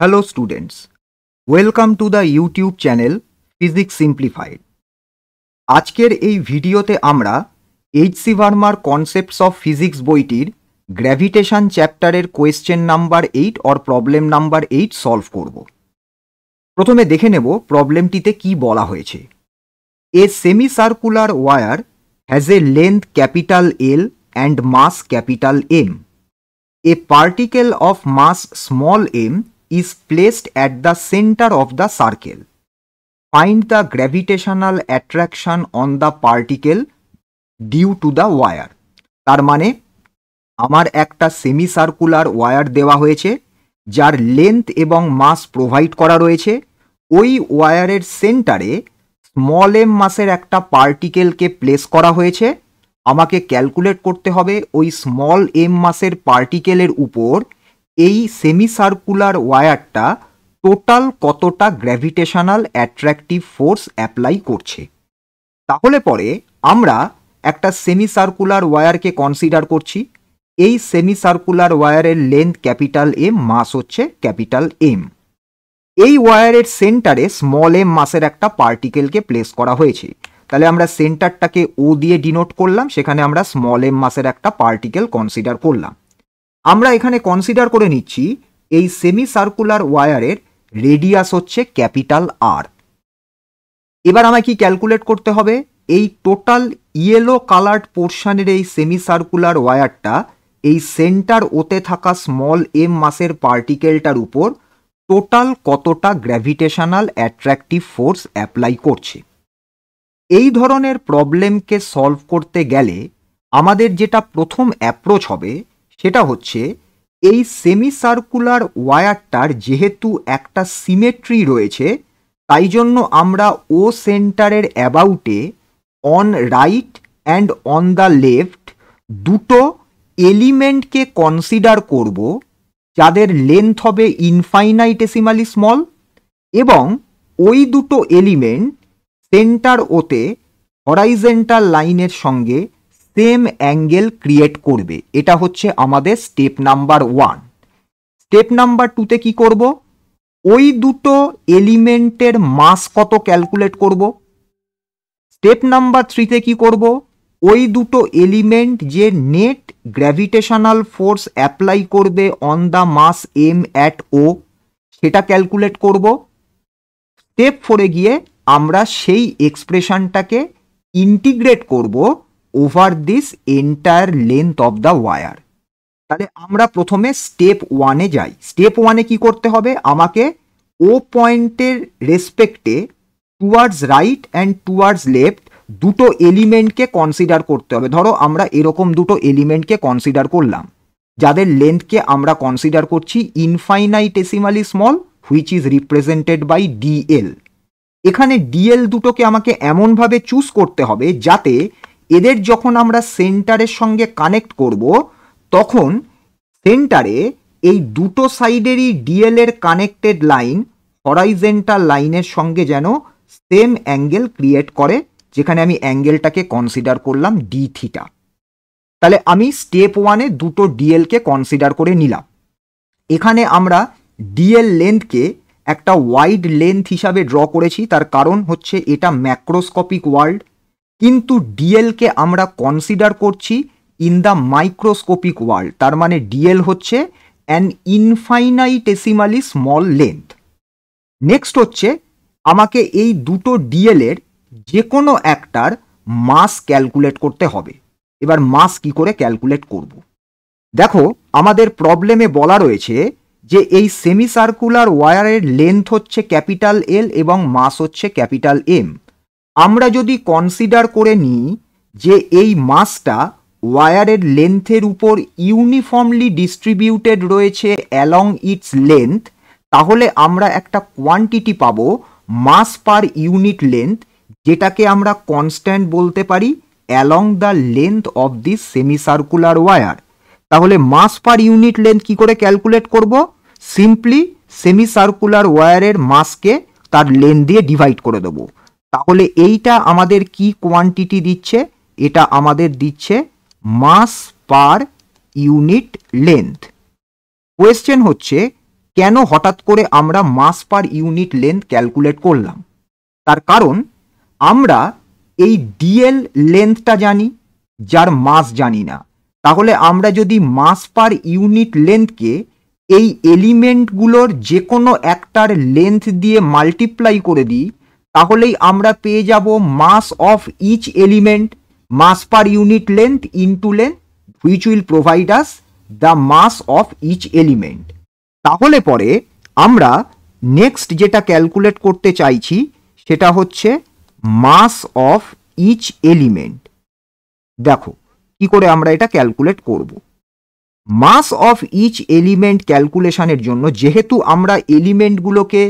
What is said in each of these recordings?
Hello students, welcome to the YouTube channel Physics Simplified. আজকের এই ভিডিওতে আমরা এইচ.সি. ভার্মার কনসেপ্টস অফ ফিজিক্স বইটির গ্র্যাভিটেশন চ্যাপ্টারের question number 8 or problem number 8 solve করব। প্রথমে দেখে নেব প্রবলেমটিতে কি বলা হয়েছে। A semi circular wire has a length capital L and mass capital M. A particle of mass small m is placed at the center of the circle. Find the gravitational attraction on the particle due to the wire. তার মানে আমার একটা semi circular wire দেওয়া হয়েছে যার length এবং মাস provide করা রয়েছে। ওই ওয়্যারের সেন্টারে স্মল এম মাসের একটা পার্টিকেলকে প্লেস করা হয়েছে। আমাকে ক্যালকুলেট করতে হবে ওই স্মল এম মাসের পার্টিকেলের উপর এই সেমি সার্কুলার ওয়্যারটা টোটাল কতটা গ্র্যাভিটেশনাল অ্যাট্রাকটিভ ফোর্স অ্যাপ্লাই করছে। তাহলে পরে আমরা একটা সেমি সার্কুলার ওয়্যারকে কনসিডার করছি। এই সেমি সার্কুলার ওয়্যারের লেন্থ ক্যাপিটাল এম, মাস হচ্ছে ক্যাপিটাল এম। এই ওয়্যারের সেন্টারে স্মল এম মাসের একটা পার্টিকেলকে প্লেস করা হয়েছে। তাহলে আমরা সেন্টারটাকে ও দিয়ে ডিনোট করলাম, সেখানে আমরা স্মল এম মাসের একটা পার্টিকেল কনসিডার করলাম। আমরা এখানে কনসিডার করে নিচ্ছি এই সেমি সার্কুলার ওয়্যারের রেডিয়াস হচ্ছে ক্যাপিটাল আর। এবার আমায় কি ক্যালকুলেট করতে হবে, এই টোটাল ইয়েলো কালার্ড পোর্শনের এই সেমি সার্কুলার ওয়্যারটা এই সেন্টার ওতে থাকা স্মল এম মাসের পার্টিকেলটার উপর টোটাল কতটা গ্র্যাভিটেশনাল অ্যাট্রাকটিভ ফোর্স অ্যাপ্লাই করছে। এই ধরনের প্রবলেমকে সলভ করতে গেলে আমাদের যেটা প্রথম অ্যাপ্রোচ হবে সেটা হচ্ছে এই সেমি সার্কুলার ওয়্যারটার যেহেতু একটা সিমেট্রি রয়েছে, তাই জন্য আমরা ও সেন্টারের অ্যাবাউটে on right and on the left দুটো এলিমেন্টকে কনসিডার করব যাদের লেন্থ হবে ইনফাইনাইটেসিমালি স্মল, এবং ওই দুটো এলিমেন্ট সেন্টার ওতে হরাইজেন্টাল লাইনের সঙ্গে সেম অ্যাঙ্গেল ক্রিয়েট করবে। এটা হচ্ছে আমাদের স্টেপ নাম্বার 1। স্টেপ নাম্বার 2তে কি করব, ওই দুটো এলিমেন্টের মাস কত ক্যালকুলেট করব। স্টেপ নাম্বার 3তে কি করব, ওই দুটো এলিমেন্ট যে নেট গ্র্যাভিটেশনাল ফোর্স অ্যাপ্লাই করবে on the mass m at O সেটা ক্যালকুলেট করব। স্টেপ 4এ গিয়ে আমরা সেই এক্সপ্রেশনটাকে ইন্টিগ্রেট করব over this entire length of the wire. তাহলে আমরা প্রথমে স্টেপ 1-এ যাই। স্টেপ 1-এ কি করতে হবে, আমাকে ও পয়েন্টের রেসপেক্টে towards right and towards left দুটো এলিমেন্টকে কনসিডার করতে হবে। ধরো আমরা এরকম দুটো এলিমেন্টকে কনসিডার করলাম যাদের লেন্থকে আমরা কনসিডার করছি infinitesimally small, which is represented by dl. এখানে ডিএল দুটোকে আমাকে এমনভাবে চুজ করতে হবে যাতে এদের যখন আমরা সেন্টারের সঙ্গে কানেক্ট করব তখন সেন্টারে এই দুটো সাইডেরই ডিএল এর কানেক্টেড লাইন হরাইজেন্টাল লাইনের সঙ্গে যেন সেম অ্যাঙ্গেল ক্রিয়েট করে, যেখানে আমি অ্যাঙ্গেলটাকে কনসিডার করলাম ডি থিটা। তাহলে আমি স্টেপ 1-এ দুটো ডিএলকে কনসিডার করে নিলাম। এখানে আমরা ডিএল লেন্থকে একটা ওয়াইড লেন্থ হিসাবে ড্র করেছি, তার কারণ হচ্ছে এটা ম্যাক্রোস্কোপিক ওয়ার্ল্ড, কিন্তু ডিএলকে আমরা কনসিডার করছি ইন দ্য মাইক্রোস্কোপিক ওয়ার্ল্ড। তার মানে ডিএল হচ্ছে an infinitesimally small length. Next হচ্ছে আমাকে এই দুটো ডিএল এর যে কোনো একটার মাস ক্যালকুলেট করতে হবে। এবার মাস কি করে ক্যালকুলেট করব, দেখো আমাদের প্রবলেমে বলা রয়েছে যে এই সেমি সার্কুলার ওয়্যারের লেন্থ হচ্ছে ক্যাপিটাল এল এবং মাস হচ্ছে ক্যাপিটাল এম। আমরা যদি কনসিডার করে নিই যে এই মাসটা ওয়্যারের লেন্থের উপর ইউনিফর্মলি ডিস্ট্রিবিউটেড রয়েছে অ্যালং ইটস লেন্থ, তাহলে আমরা একটা কোয়ান্টিটি পাবো মাস পার ইউনিট লেন্থ, যেটাকে আমরা কনস্ট্যান্ট বলতে পারি along the length of this semi circular wire. তাহলে মাস পার ইউনিট লেন্থ কি করে ক্যালকুলেট করব, সিম্পলি সেমি সার্কুলার ওয়্যারের মাসকে তার লেন্থ দিয়ে ডিভাইড করে দেবো। তাহলে এইটা আমাদের কি কোয়ান্টিটি দিচ্ছে, এটা আমাদের দিচ্ছে মাস পার ইউনিট লেন্থ। কোয়েশ্চেন হচ্ছে কেন হঠাৎ করে আমরা মাস পার ইউনিট লেন্থ ক্যালকুলেট করলাম? তার কারণ আমরা এই ডিএল লেন্থটা জানি, যার মাস জানি না। তাহলে আমরা যদি মাস পার ইউনিট লেন্থকে এই এলিমেন্টগুলোর যে কোনো একটার লেন্থ দিয়ে মাল্টিপ্লাই করে দিই, তাহলেই আমরা পেয়ে যাব mass of each element, mass per unit length into length, which will provide us the mass of each element. তাহলে পরে আমরা নেক্সট যেটা ক্যালকুলেট করতে চাইছি সেটা হচ্ছে মাস অফ ইচ এলিমেন্ট। দেখো কি করে আমরা এটা ক্যালকুলেট করব। মাস অফ ইচ এলিমেন্ট ক্যালকুলেশনের জন্য যেহেতু আমরা এলিমেন্টগুলোকে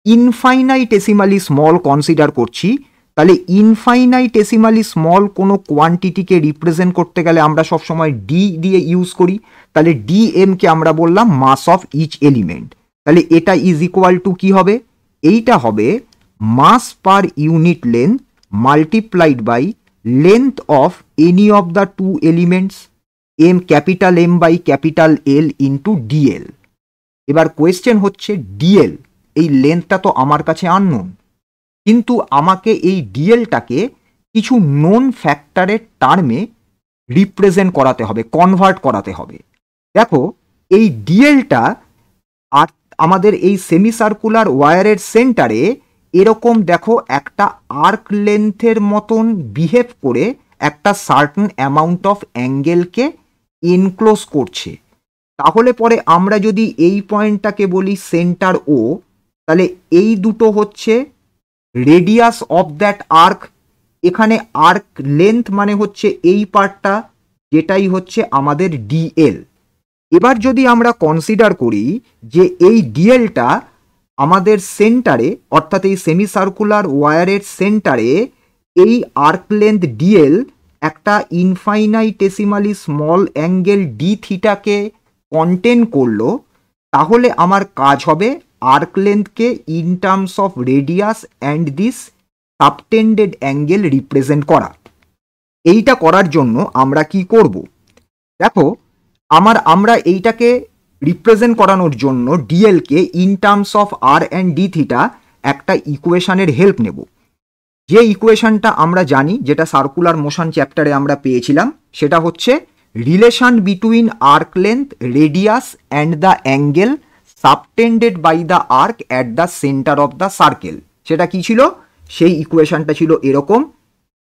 ইনফাইনাইটেসিমালি স্মল কনসিডার করছি, তাহলে ইনফাইনাইটেসিমালি স্মল কোনো কোয়ান্টিটিকে রিপ্রেজেন্ট করতে গেলে আমরা সবসময় ডি দিয়ে ইউজ করি। তাহলে ডিএমকে আমরা বললাম মাস অফ ইচ এলিমেন্ট। তাহলে এটা ইজ ইকুয়াল টু কি হবে? এইটা হবে mass per unit length multiplied by length of any of the two elements, m capital M by capital L into dl. এবার কোয়েশ্চেন হচ্ছে ডিএল, এই লেন্থটা তো আমার কাছে আননোন, কিন্তু আমাকে এই ডিএলটাকে কিছু নোন ফ্যাক্টরের টার্মে রিপ্রেজেন্ট করাতে হবে, কনভার্ট করাতে হবে। দেখো এই ডিএলটা আর আমাদের এই সেমি সার্কুলার ওয়্যারের সেন্টারে এরকম দেখো একটা আর্ক লেন্থের মতন বিহেভ করে একটা সার্টেন অ্যামাউন্ট অফ অ্যাঙ্গেলকে এনক্লোজ করছে। তাহলে পরে আমরা যদি এই পয়েন্টটাকে বলি সেন্টার ও, তাহলে এই দুটো হচ্ছে রেডিয়াস অফ দ্যাট আর্ক। এখানে আর্ক লেন্থ মানে হচ্ছে এই পার্টটা, যেটাই হচ্ছে আমাদের ডিএল। এবার যদি আমরা কনসিডার করি যে এই ডিএলটা আমাদের সেন্টারে, অর্থাৎ এই সেমি সার্কুলার ওয়্যারের সেন্টারে এই আর্ক লেন্থ ডিএল একটা ইনফাইনাইটেসিমালি স্মল অ্যাঙ্গেল ডি থিটাকে কন্টেন করলো, তাহলে আমার কাজ হবে আর্ক লেন্থকে in terms of radius and this subtended angle represent করা। এইটা করার জন্য আমরা কি করব? দেখো আমরা এইটাকে রিপ্রেজেন্ট করানোর জন্য ডিএলকে in terms of r and d theta একটা ইকুয়েশনের হেল্প নেব। যে ইকুয়েশনটা আমরা জানি, যেটা সার্কুলার মোশন চ্যাপ্টারে আমরা পেয়েছিলাম, সেটা হচ্ছে relation between arc length, radius and the angle subtended by the arc at the centre of the circle. সেটা কি ছিল? সেই ইকুয়েশনটা ছিল এরকম: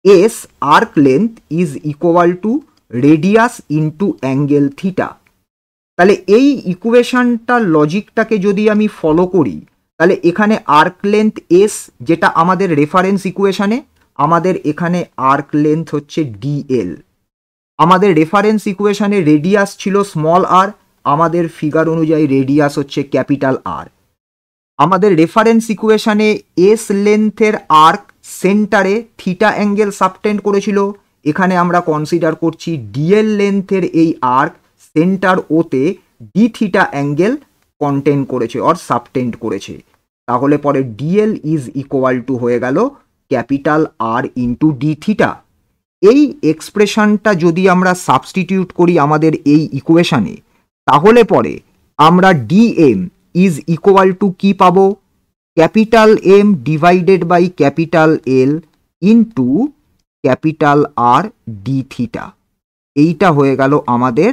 S arc length is equal to radius into angle theta. তাহলে এই ইকুয়েশনটার লজিকটাকে যদি আমি ফলো করি, তাহলে এখানে আর্ক লেন্থ এস, যেটা আমাদের রেফারেন্স ইকুয়েশনে, আমাদের এখানে আর্ক লেন্থ হচ্ছে ডিএল। আমাদের রেফারেন্স ইকুয়েশনে রেডিয়াস ছিল স্মল আর, আমাদের ফিগার অনুযায়ী রেডিয়াস হচ্ছে ক্যাপিটাল আর। আমাদের রেফারেন্স ইকুয়েশনে এস লেন্থের আর্ক সেন্টারে থিটা অ্যাঙ্গেল সাবটেন্ড করেছিল, এখানে আমরা কনসিডার করছি ডিএল লেন্থের এই আর্ক সেন্টার ওতে ডি থিটা অ্যাঙ্গেল কন্টেন করেছে অর সাবটেন্ড করেছে। তাহলে পরে ডিএল ইজ ইকুয়াল টু হয়ে গেল capital R into d theta. এই এক্সপ্রেশনটা যদি আমরা সাবস্টিটিউট করি আমাদের এই ইকুয়েশনে, তাহলে পরে আমরা ডিএম ইজ ইকুয়াল টু কি পাবো? Capital M divided by capital L into capital R d theta. এইটা হয়ে গেল আমাদের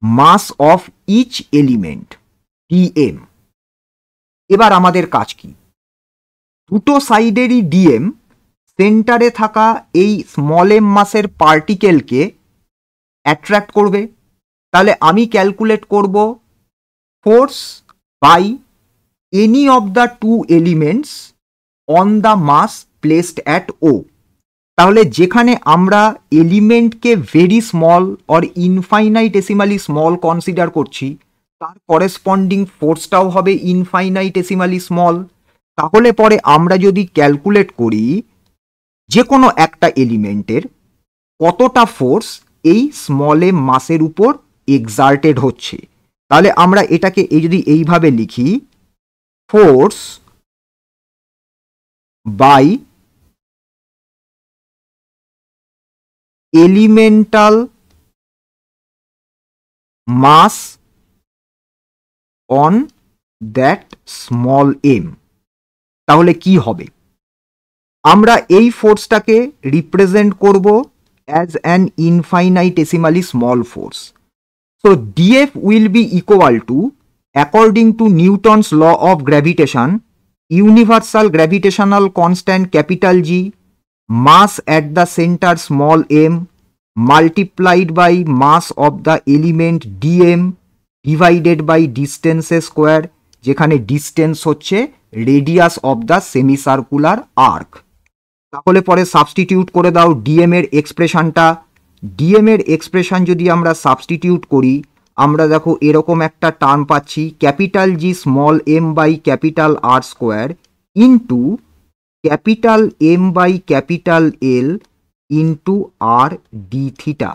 mass of each element dm. এবার আমাদের কাজ কি? দুটো সাইডেরই ডিএম সেন্টারে থাকা এই স্মল এম মাসের পার্টিকেলকে অ্যাট্রাক্ট করবে। তাহলে আমি ক্যালকুলেট করব force by any of the two elements on the mass placed at O. তাহলে যেখানে আমরা এলিমেন্টকে very small or infinitesimally small consider করছি, তার করেসপন্ডিং ফোর্সটাও হবে ইনফাইনাইটেসিমালি স্মল। তাহলে পরে আমরা যদি ক্যালকুলেট করি যে কোনো একটা এলিমেন্টের কতটা ফোর্স এই স্মল এম মাসের উপর এক্সার্টেড হচ্ছে, তাহলে আমরা এটাকে যদি এইভাবে লিখি, force by elemental mass on that small m. তাহলে কি হবে? আমরা এই ফোর্সটাকে রিপ্রেজেন্ট করব as an infinitesimally small force. So dF will be equal to, according to Newton's law of gravitation, universal gravitational constant capital G, mass at the centre small m, multiplied by mass of the element dm divided by distance square, যেখানে distance হচ্ছে radius of the সেমিসার্কুলার arc. তাহলে পরে substitute করে দাও DM এর এক্সপ্রেশনটা। DM এর expression যদি আমরা সাবস্টিটিউট করি, আমরা দেখো এরকম একটা টার্ম পাচ্ছি, capital G small m by capital R square into capital M by capital L into R d theta.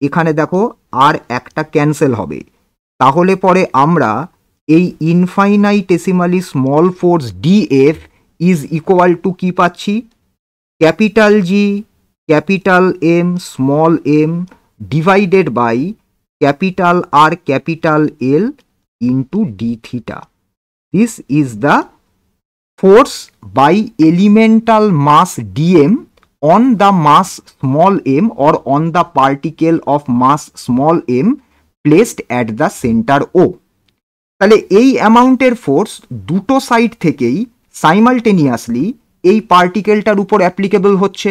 এখানে দেখো আর একটা ক্যান্সেল হবে। তাহলে পরে আমরা এই infinitesimally small force dF is equal to কি পাচ্ছি, capital G capital M small m divided by capital R capital L into d theta. This is the force by elemental mass dm on the mass small m or on the particle of mass small m placed at the center O। তাহলে এই অ্যামাউন্টের force দুটো side থেকেই simultaneously এই পার্টিকেলটার উপর applicable হচ্ছে।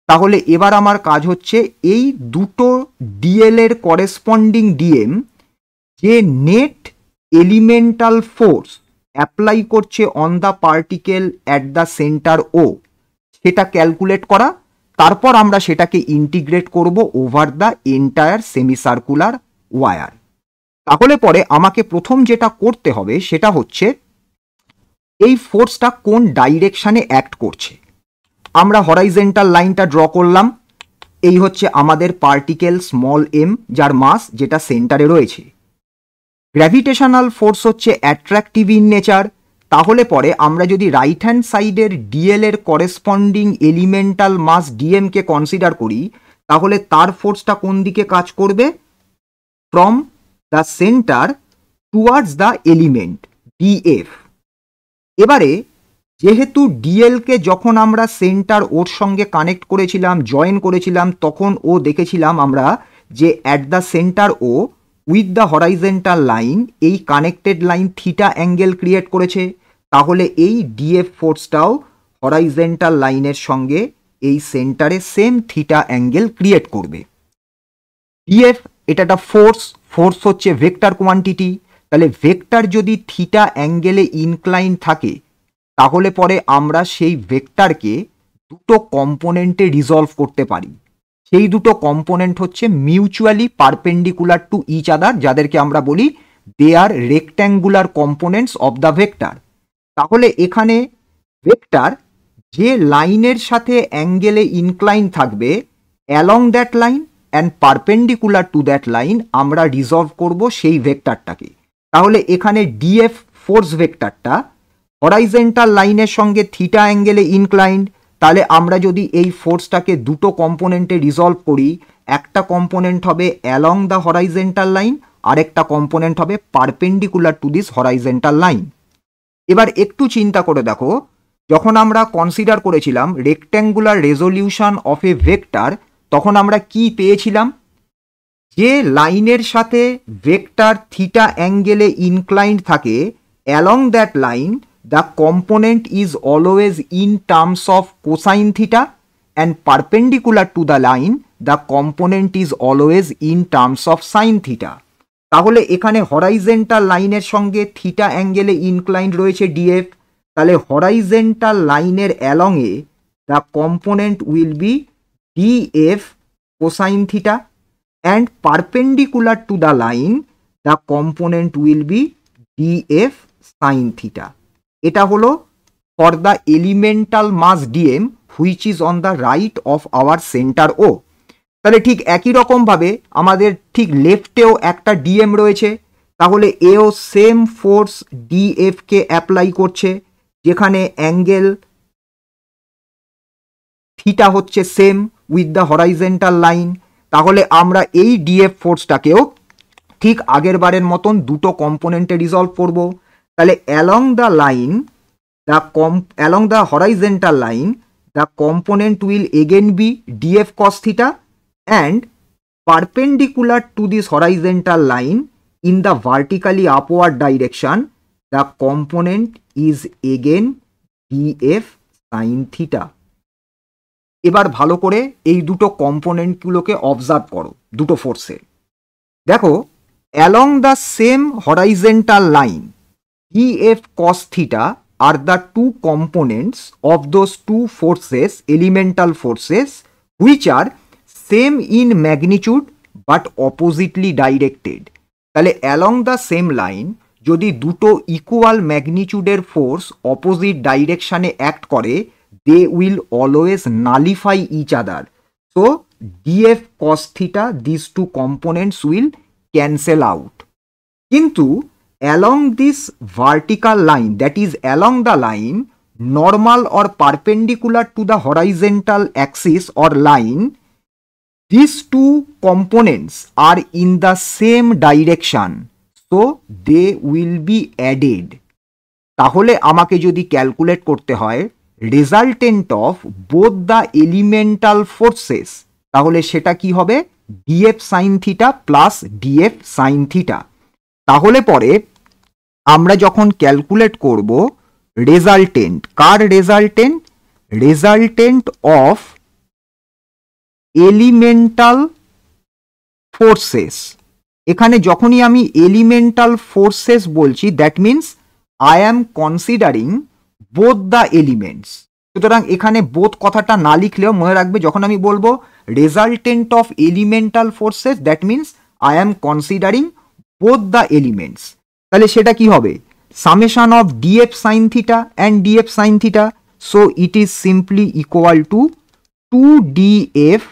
তাহলে এবার আমার কাজ হচ্ছে এই দুটো ডিএল এর করেসপন্ডিং ডিএম যে নেট এলিমেন্টাল ফোর্স অ্যাপ্লাই করছে on the particle at the centre O, সেটা ক্যালকুলেট করা। তারপর আমরা সেটাকে ইন্টিগ্রেট করব over the entire semicircular wire. তাহলে পরে আমাকে প্রথম যেটা করতে হবে সেটা হচ্ছে এই ফোর্সটা কোন ডাইরেকশানে অ্যাক্ট করছে। আমরা হরাইজেন্টাল লাইনটা ড্র করলাম। এই হচ্ছে আমাদের পার্টিকেল স্মল এম, যার মাস যেটা সেন্টারে রয়েছে। গ্র্যাভিটেশনাল ফোর্স হচ্ছে অ্যাট্রাকটিভ ইন নেচার। তাহলে পরে আমরা যদি রাইট হ্যান্ড সাইডের ডিএল এর করেসপন্ডিং এলিমেন্টাল মাস ডিএমকে কনসিডার করি, তাহলে তার ফোর্সটা কোন দিকে কাজ করবে, from the centre towards the element DF. এবারে যেহেতু ডিএলকে যখন আমরা সেন্টার ওর সঙ্গে কানেক্ট করেছিলাম, জয়েন করেছিলাম, তখন ও দেখেছিলাম আমরা যে at the centre O with the horizontal line এই connected line theta angle create করেছে। তাহলে এই ডিএফ ফোর্সটাও হরাইজেন্টাল লাইনের সঙ্গে এই সেন্টারে সেম থিটা অ্যাঙ্গেল ক্রিয়েট করবে। ডিএফ এটা একটা ফোর্স হচ্ছে ভেক্টর কোয়ান্টিটি। তাহলে ভেক্টর যদি থিটা অ্যাঙ্গেলে ইনক্লাইন থাকে, তাহলে পরে আমরা সেই ভেক্টরকে দুটো কম্পোনেন্টে রিজলভ করতে পারি। সেই দুটো কম্পোনেন্ট হচ্ছে mutually perpendicular to each other, যাদেরকে আমরা বলি they are rectangular components of the vector. তাহলে এখানে ভেক্টর যে লাইনের সাথে অ্যাঙ্গেলে ইনক্লাইন থাকবে, along that line and perpendicular to that line আমরা রিজলভ করব সেই ভেক্টরটাকে। তাহলে এখানে ডিএফ ফোর্স ভেক্টরটা হরাইজেন্টাল লাইনের সঙ্গে থিটা অ্যাঙ্গেলে ইনক্লাইন্ড। তাহলে আমরা যদি এই ফোর্সটাকে দুটো কম্পোনেন্টে রিজলভ করি, একটা কম্পোনেন্ট হবে অ্যালং দ্য হরাইজেন্টাল লাইন, আরেকটা কম্পোনেন্ট হবে perpendicular to this horizontal line. এবার একটু চিন্তা করে দেখো, যখন আমরা কনসিডার করেছিলাম rectangular resolution of A vector, তখন আমরা কি পেয়েছিলাম, যে লাইনের সাথে ভেক্টর থিটা অ্যাঙ্গেলে ইনক্লাইন্ড থাকে, along that line the component is always in terms of cosine theta, and perpendicular to the line the component is always in terms of sin theta। তাহলে এখানে হরাইজেন্টাল লাইনের সঙ্গে থিটা অ্যাঙ্গেলে inclined রয়েছে DF. তাহলে horizontal লাইনের অ্যালংয়ে the component will be dF cosine theta, and perpendicular to the line the component will be dF sine theta. এটা হলো for the elemental mass dm which is on the right of our centre O. তাহলে ঠিক একই রকমভাবে আমাদের ঠিক লেফটেও একটা DM রয়েছে। তাহলে এও সেম ফোর্স ডিএফ কে অ্যাপ্লাই করছে, যেখানে অ্যাঙ্গেল থিটা হচ্ছে same with the horizontal line. তাহলে আমরা এই ডিএফ ফোর্সটাকেও ঠিক আগের বারের মতন দুটো কম্পোনেন্টে রিজলভ করব। তাহলে along the horizontal line the component will again be df cos theta, and perpendicular to this horizontal line in the vertically upward direction the component is again df sin theta. এবার ভালো করে এই দুটো কম্পোনেন্টগুলোকে observe করো, দুটো ফোর্সের। দেখো, along the same horizontal line df cos theta are the two components of those two forces, elemental forces, which are same in magnitude but oppositely directed. তাহলে along the same line যদি দুটো equal ম্যাগনিটিউডের force opposite ডাইরেকশনে act করে, they will always nullify each other. So df cos theta, these two components will cancel out. কিন্তু along this vertical line, that is along the line normal or perpendicular to the horizontal axis or line, these two components are in the same direction, so they will be added. তাহলে আমাকে যদি calculate করতে হয় resultant of both the elemental forces, তাহলে সেটা কি হবে? DF sine theta plus DF sine theta. তাহলে পরে আমরা যখন ক্যালকুলেট করব resultant, car resultant? Resultant of elemental forces. এখানে যখনই আমি এলিমেন্টাল ফোর্সেস বলছি, that means I am considering both the elements. সুতরাং এখানে বোথ কথাটা না লিখলেও মনে রাখবে, যখন আমি বলবো resultant of elemental forces, that means I am considering both the elements. তাহলে সেটা কি হবে? Summation of df sine theta and df sine theta, so it is simply equal to 2df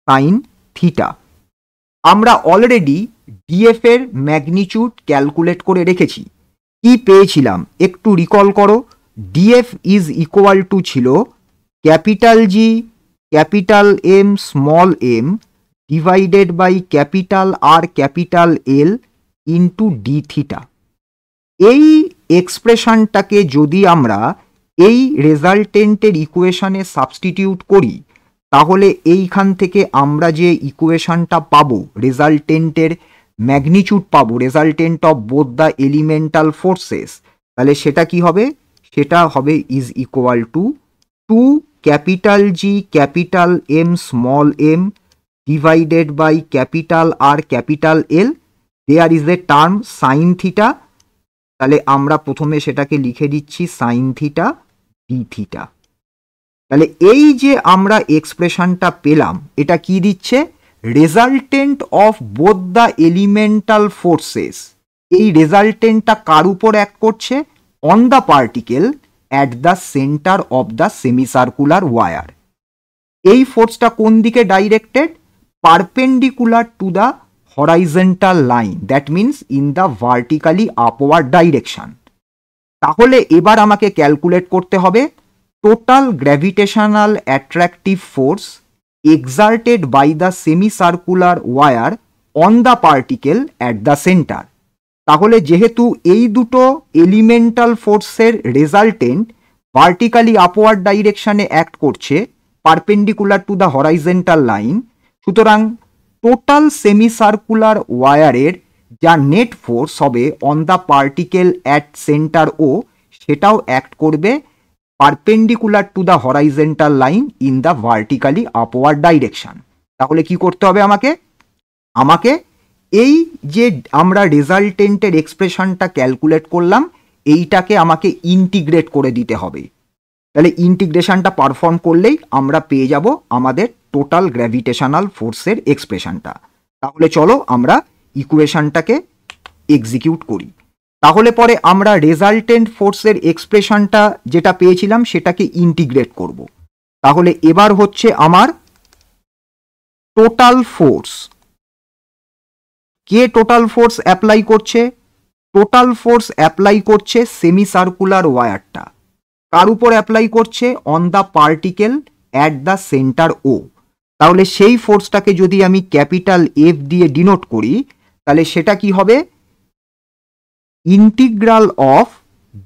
sine theta. আমরা অলরেডি ডিএফ এর magnitude calculate করে রেখেছি। কি পেয়েছিলাম একটু রিকল করো। ডিএফ ইজ ইকুয়াল টু ছিল capital G capital M small m divided by capital R capital L into d theta. এই এক্সপ্রেশনটাকে যদি আমরা এই রেজাল্টেন্টের ইকুয়েশনে সাবস্টিটিউট করি, তাহলে এইখান থেকে আমরা যে ইকুয়েশনটা পাবো, রেজাল্টেন্টের ম্যাগনিটিউড পাবো, resultant of both the elemental forces, তাহলে সেটা কি হবে? সেটা হবে is equal to 2 capital G capital M small m divided by capital R capital L, there is a term sine theta. তাহলে আমরা প্রথমে সেটাকে লিখে দিচ্ছি সাইন থিটা ডি থিটা। তাহলে এই যে আমরা এক্সপ্রেশনটা পেলাম, এটা কি দিচ্ছে? Resultant of both the elemental forces. এই রেজাল্টেন্টটা কার উপর অ্যাক্ট করছে? On the particle at the centre of the semicircular wire. এই ফোর্সটা কোন দিকে directed? Perpendicular to the horizontal line, that means in the vertically upward direction. তাহলে এবার আমাকে ক্যালকুলেট করতে হবে total gravitational attractive force exerted by the semicircular wire on the particle at the center. তাহলে যেহেতু এই দুটো এলিমেন্টাল ফোর্সের রেজাল্টেন্ট ভার্টিক্যালি আপওয়ার্ড ডাইরেকশনে অ্যাক্ট করছে perpendicular to the horizontal line, সুতরাং টোটাল সেমিসার্কুলার ওয়ারের যা নেট ফোর্স হবে on the particle at centre O, সেটাও অ্যাক্ট করবে perpendicular to the horizontal line in the vertically upward direction. তাহলে কি করতে হবে আমাকে এই যে আমরা রেজাল্টেন্টের এক্সপ্রেশনটা ক্যালকুলেট করলাম, এইটাকে আমাকে ইন্টিগ্রেট করে দিতে হবে। তাহলে ইন্টিগ্রেশনটা পারফর্ম করলেই আমরা পেয়ে যাব আমাদের টোটাল গ্র্যাভিটেশনাল ফোর্সের এক্সপ্রেশনটা। তাহলে চলো আমরা ইকুয়েশনটাকে এক্সিকিউট করি। তাহলে পরে আমরা রেজাল্টেন্ট ফোর্সের এক্সপ্রেশনটা যেটা পেয়েছিলাম সেটাকে ইন্টিগ্রেট করব। তাহলে এবার হচ্ছে আমার টোটাল ফোর্স। কে টোটাল ফোর্স অ্যাপ্লাই করছে? টোটাল ফোর্স অ্যাপ্লাই করছে সেমি সার্কুলার ওয়্যারটা। কার উপর অ্যাপ্লাই করছে? On the particle at the centre O. তাহলে সেই ফোর্সটাকে যদি আমি ক্যাপিটাল এফ দিয়ে ডিনোট করি, তাহলে সেটা কি হবে? Integral of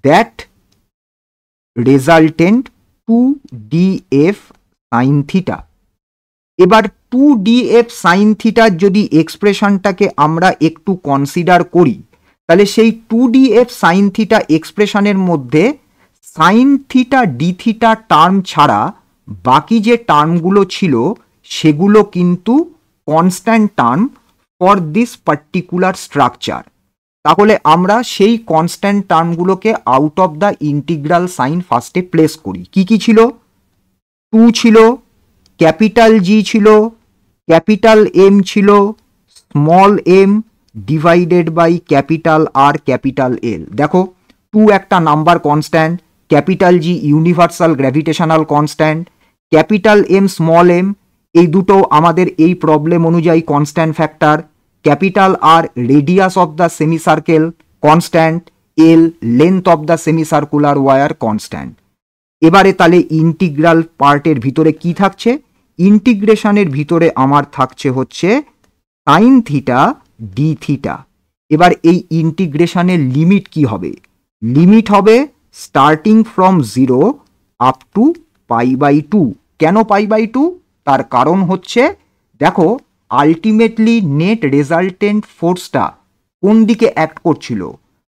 that resultant 2df sine theta. এবার 2df সাইন থিটার যদি এক্সপ্রেশনটাকে আমরা একটু কনসিডার করি, তাহলে সেই 2df সাইন থিটা এক্সপ্রেশনের মধ্যে sine theta d theta term ছাড়া বাকি যে টার্মগুলো ছিল সেগুলো কিন্তু constant term for this particular structure. তাহলে আমরা সেই কনস্ট্যান্ট টার্মগুলোকে out of the integral sign ফার্স্টে প্লেস করি। কি কি ছিল? 2 ছিল, ক্যাপিটাল জি ছিল, ক্যাপিটাল এম ছিল, small m divided by capital R capital L. দেখো 2 একটা number constant, capital G universal gravitational constant, capital M small m এই দুটো আমাদের এই প্রবলেম অনুযায়ী constant factor, capital R radius of the semi circle constant, L length of the semi circular wire constant. এবারে তাহলে integral পার্টের ভিতরে কি থাকছে? ইন্টিগ্রেশনের ভিতরে আমার থাকছে হচ্ছে সাইন থিটা ডি থিটা। এবার এই ইন্টিগ্রেশনের লিমিট কি হবে? লিমিট হবে স্টার্টিং ফ্রম 0 আপ টু π/2। কেন π/2? তার কারণ হচ্ছে দেখো আলটিমেটলি নেট রেজাল্টেন্ট ফোর্সটা কোন দিকে অ্যাক্ট করছিল?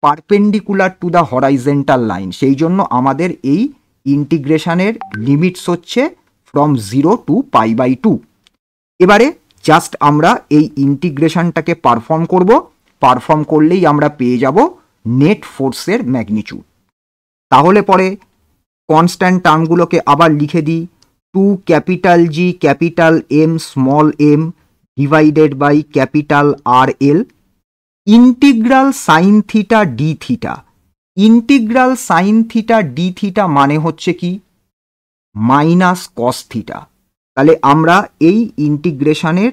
Perpendicular to the horizontal line. সেই জন্য আমাদের এই ইন্টিগ্রেশনের লিমিটস হচ্ছে ফ্রম 0 টু π/2। এবারে জাস্ট আমরা এই ইন্টিগ্রেশনটাকে পারফর্ম করব, পারফর্ম করলেই আমরা পেয়ে যাব নেট ফোর্সের ম্যাগনিটিউড। তাহলে পরে কনস্ট্যান্ট টার্মগুলোকে আবার লিখে দিই, 2 capital G capital M small m divided by capital R L integral sine theta d theta. Integral sine theta d theta মানে হচ্ছে কি? Minus cos theta. তাহলে আমরা এই ইন্টিগ্রেশনের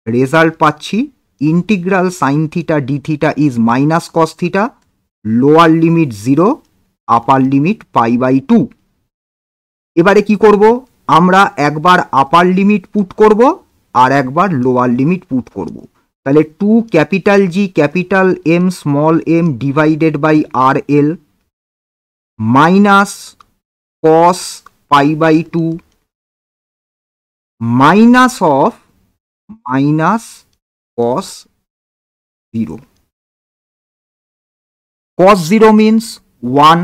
রেজাল্ট পাচ্ছি integral sine theta d theta is minus cos theta, lower limit 0, upper limit π/2। এবারে কি করব? আমরা একবার আপার লিমিট পুট করব আর একবার লোয়ার লিমিট পুট করব। তাহলে 2 capital G capital M small m divided by R L minus cos π/2 minus of minus cos 0। cos 0 means 1,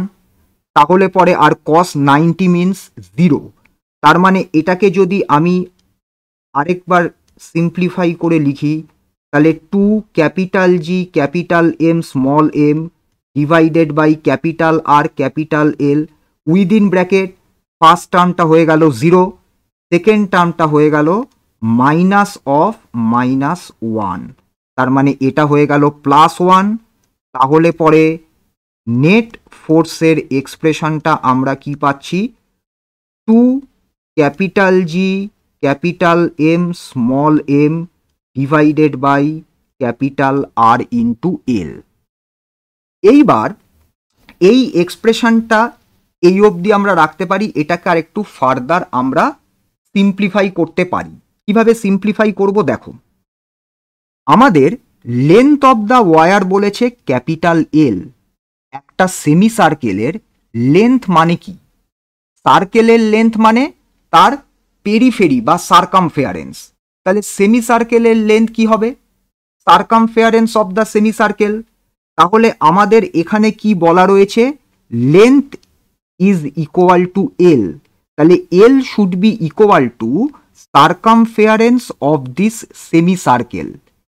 তাহলে পরে আর cos 90 মিন্স 0। তার মানে এটাকে যদি আমি আরেকবার সিম্পলিফাই করে লিখি, তাহলে 2 capital G capital M small m divided by capital R capital L within bracket first টার্মটা হয়ে গেল 0, সেকেন্ড টার্মটা হয়ে গেল মাইনাস অফ মাইনাস 1। তার মানে এটা হয়ে গেল +1। তাহলে পরে নেট ফোর্সের এক্সপ্রেশনটা আমরা কি পাচ্ছি? 2 capital G capital M small m divided by capital R into L. এইবার এই এক্সপ্রেশনটা এই অবধি আমরা রাখতে পারি। এটাকে আর একটু ফার্দার আমরা সিম্পলিফাই করতে পারি। কিভাবে সিম্পলিফাই করব দেখো, আমাদের লেন্থ অফ দ্য ওয়ার বলেছে ক্যাপিটাল এল। একটা সেমি সার্কেলের লেন্থ মানে কি? সার্কেলের লেন্থ মানে তার পেরিফেরি বা সার্কামফেয়ারেন্স। তাহলে সেমি সার্কেলের লেন্থ কি হবে? Circumference of the semi circle. তাহলে আমাদের এখানে কি বলা রয়েছে? Length is equal to L. তাহলে L should be equal to circumference of this semi circle.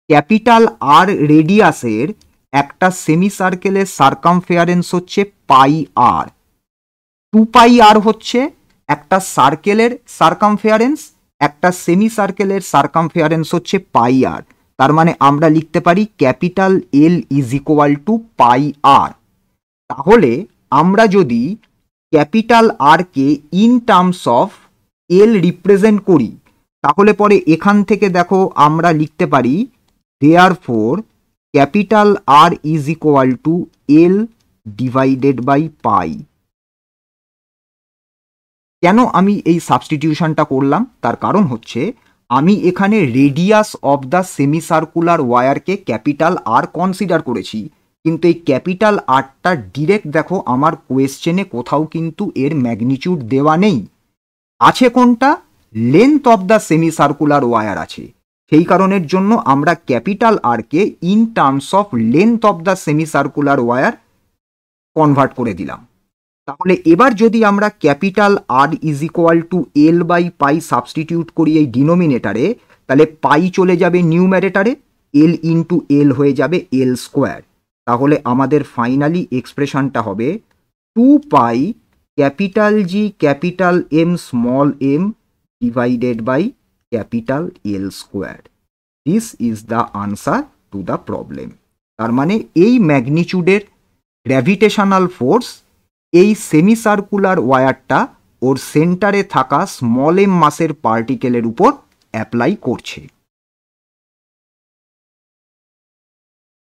Capital R রেডিয়াসের একটা সেমি সার্কেলের সার্কামফেয়ারেন্স হচ্ছে πr। 2πr হচ্ছে একটা সার্কেলের সার্কামফেয়ারেন্স, একটা সেমি সার্কেলের সার্কামফেয়ারেন্স হচ্ছে πr। তার মানে আমরা লিখতে পারি capital L is equal to πr। তাহলে আমরা যদি ক্যাপিটাল আর কে in terms of L represent করি, তাহলে পরে এখান থেকে দেখো আমরা লিখতে পারি therefore capital R is equal to L divided by pi. কেন আমি এই সাবস্টিটিউশনটা করলাম? তার কারণ হচ্ছে আমি এখানে radius of the semi circular ওয়ারকে ক্যাপিটাল আর কনসিডার করেছি, কিন্তু এই ক্যাপিটাল আরটা ডিরেক্ট দেখো আমার কোয়েশ্চেনে কোথাও কিন্তু এর ম্যাগনিটিউড দেওয়া নেই। আছে কোনটা? Length of the semi circular wire আছে। সেই কারণের জন্য আমরা ক্যাপিটাল আরকে in terms of length of the semi circular wire convert করে দিলাম। তাহলে এবার যদি আমরা capital R is equal to L by pi substitute করি এই ডিনোমিনেটারে, তাহলে পাই চলে যাবে নিউম্যারেটারে, এল ইন্টু এল হয়ে যাবে এল স্কোয়ার। তাহলে আমাদের ফাইনালি এক্সপ্রেশনটা হবে 2 pi capital G capital M small m divided by capital L square. This is the answer to the problem. তার মানে এই ম্যাগনিটিউডের গ্র্যাভিটেশনাল ফোর্স এই সেমি সার্কুলার ওয়্যারটা ওর সেন্টারে থাকা স্মল এম মাসের পার্টিকেলের উপর অ্যাপ্লাই করছে।